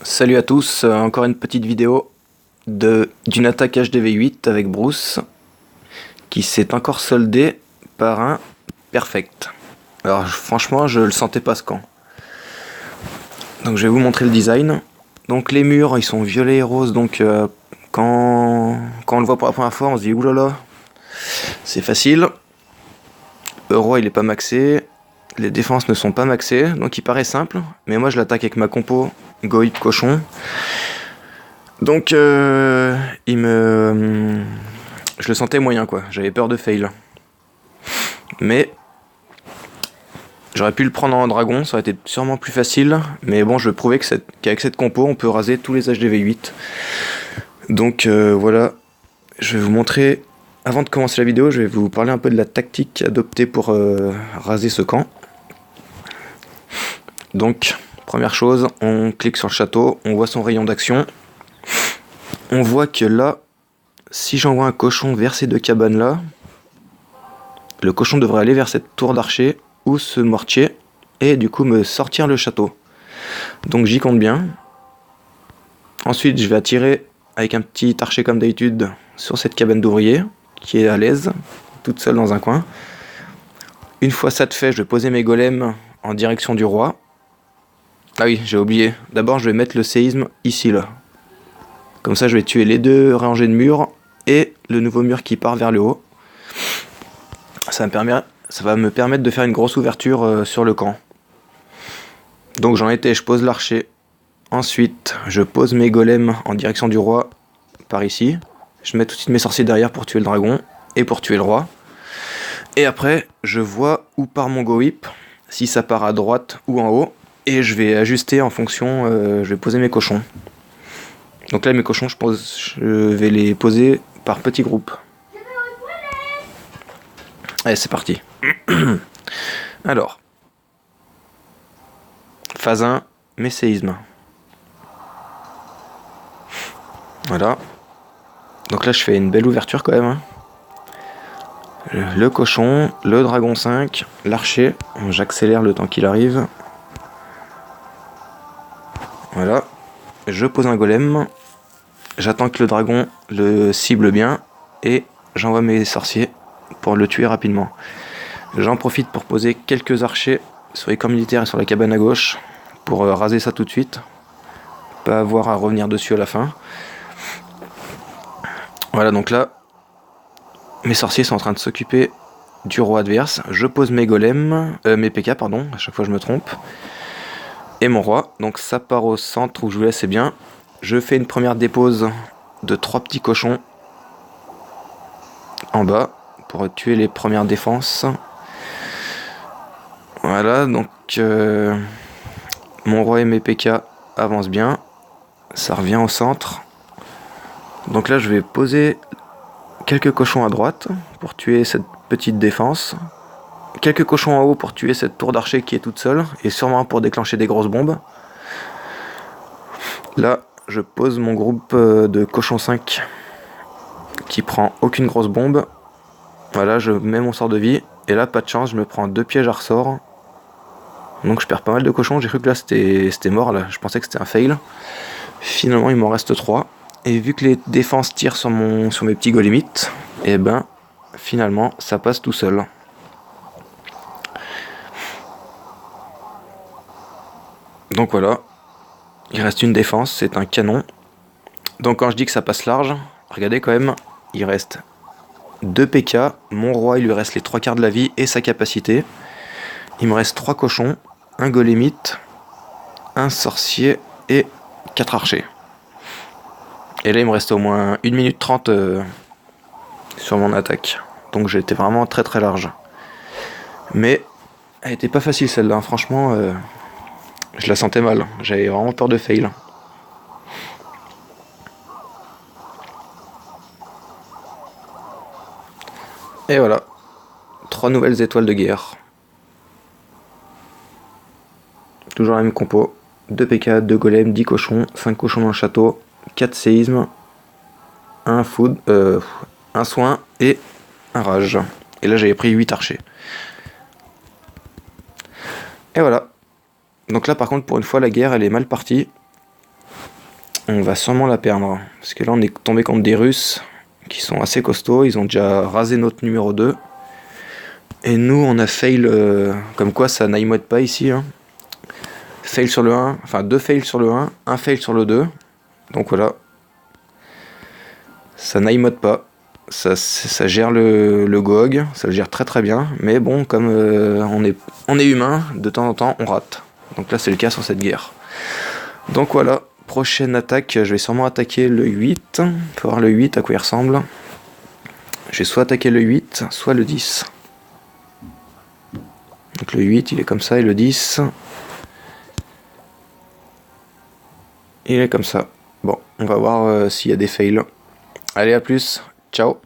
Salut à tous, encore une petite vidéo d'une attaque HDV8 avec Bruce qui s'est encore soldée par un perfect. Alors franchement je le sentais pas ce camp. Donc je vais vous montrer le design. Donc les murs ils sont violets et roses, donc quand on le voit pour la première fois on se dit oulala, c'est facile. Le roi il est pas maxé, les défenses ne sont pas maxées, donc il paraît simple, mais moi je l'attaque avec ma compo Goïp cochon. Donc je le sentais moyen quoi, j'avais peur de fail. Mais j'aurais pu le prendre en dragon, ça aurait été sûrement plus facile. Mais bon, je prouvais qu'avec cette compo, on peut raser tous les HDV8. Donc voilà, je vais vous montrer, avant de commencer la vidéo, je vais vous parler un peu de la tactique adoptée pour raser ce camp. Donc, première chose, on clique sur le château, on voit son rayon d'action. On voit que là, si j'envoie un cochon vers ces deux cabanes là, le cochon devrait aller vers cette tour d'archer ou ce mortier et du coup me sortir le château. Donc j'y compte bien. Ensuite je vais attirer avec un petit archer comme d'habitude sur cette cabane d'ouvrier qui est à l'aise, toute seule dans un coin. Une fois ça de fait, je vais poser mes golems en direction du roi. Ah oui, j'ai oublié. D'abord je vais mettre le séisme ici là. Comme ça je vais tuer les deux rangées de murs et le nouveau mur qui part vers le haut. Ça va me permettre de faire une grosse ouverture sur le camp. Donc j'en étais, je pose l'archer. Ensuite, je pose mes golems en direction du roi, par ici. Je mets tout de suite mes sorciers derrière pour tuer le dragon et pour tuer le roi. Et après, je vois où part mon go whip, si ça part à droite ou en haut. Et je vais ajuster en fonction, je vais poser mes cochons. Donc là, mes cochons, je vais les poser par petits groupes. Allez, c'est parti. Alors, phase 1, mes séismes. Voilà. Donc là, je fais une belle ouverture quand même. Hein. Le cochon, le dragon 5, l'archer. J'accélère le temps qu'il arrive. Voilà. Je pose un golem. J'attends que le dragon le cible bien. Et j'envoie mes sorciers pour le tuer rapidement. J'en profite pour poser quelques archers sur les camps militaires et sur la cabane à gauche. Pour raser ça tout de suite. Pas avoir à revenir dessus à la fin. Voilà, donc là, mes sorciers sont en train de s'occuper du roi adverse. Je pose mes golems, mes PK, pardon, à chaque fois je me trompe. Et mon roi, donc ça part au centre où je vous laisse, c'est bien. Je fais une première dépose de 3 petits cochons en bas pour tuer les premières défenses. Voilà, donc mon roi et mes PK avancent bien. Ça revient au centre. Donc là, je vais poser quelques cochons à droite pour tuer cette petite défense. Quelques cochons en haut pour tuer cette tour d'archer qui est toute seule. Et sûrement pour déclencher des grosses bombes. Là, je pose mon groupe de cochons 5 qui prend aucune grosse bombe. Voilà, je mets mon sort de vie. Et là, pas de chance, je me prends 2 pièges à ressort. Donc je perds pas mal de cochons. J'ai cru que là, c'était mort. Là. Je pensais que c'était un fail. Finalement, il m'en reste 3. Et vu que les défenses tirent sur mes petits golemites, et ben finalement ça passe tout seul. Donc voilà, il reste une défense, c'est un canon. Donc quand je dis que ça passe large, regardez quand même, il reste 2 PK, mon roi il lui reste les 3 quarts de la vie et sa capacité. Il me reste 3 cochons, un golemite, un sorcier et 4 archers. Et là il me reste au moins 1 minute 30 sur mon attaque. Donc j'ai été vraiment très très large. Mais elle était pas facile celle-là, hein. Franchement je la sentais mal. J'avais vraiment peur de fail. Et voilà. 3 nouvelles étoiles de guerre. Toujours la même compo. 2 PK, 2 golems, 10 cochons, 5 cochons dans le château, 4 séismes, un food, un soin et un rage. Et là j'avais pris 8 archers. Et voilà. Donc là par contre pour une fois la guerre elle est mal partie. on va sûrement la perdre. Parce que là, on est tombé contre des Russes qui sont assez costauds. Ils ont déjà rasé notre numéro 2. Et nous, on a fail. Comme quoi, ça n'aïmote pas ici. Hein. Fail sur le 1. Enfin, 2 fails sur le 1. Un fail sur le 2. Donc voilà. Ça n'aïmote pas. Ça gère le GOG. Ça le gère très très bien. Mais bon, comme on est humain, de temps en temps, on rate. Donc là, c'est le cas sur cette guerre. Donc voilà. Prochaine attaque, je vais sûrement attaquer le 8. Faut voir le 8 à quoi il ressemble. Je vais soit attaquer le 8, soit le 10. Donc le 8 il est comme ça et le 10 il est comme ça. Bon, on va voir s'il y a des fails. Allez, à plus, ciao.